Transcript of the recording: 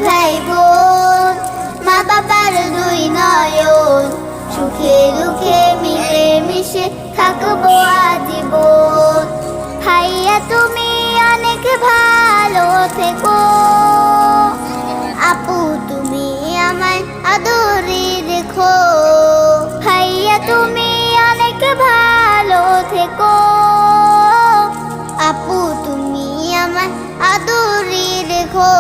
ভাই বোন, মা বাবার দুই নয়ন, সুখে দুঃখে মিলে মিশে থাকবো আজীবন। ভাইয়া তুমি অনেক ভালো থেকো, আপু তুমি আমায় আদরে রেখো। ভাইয়া তুমি অনেক ভালো থেকো, আপু তুমি আমায় আদরে রেখো।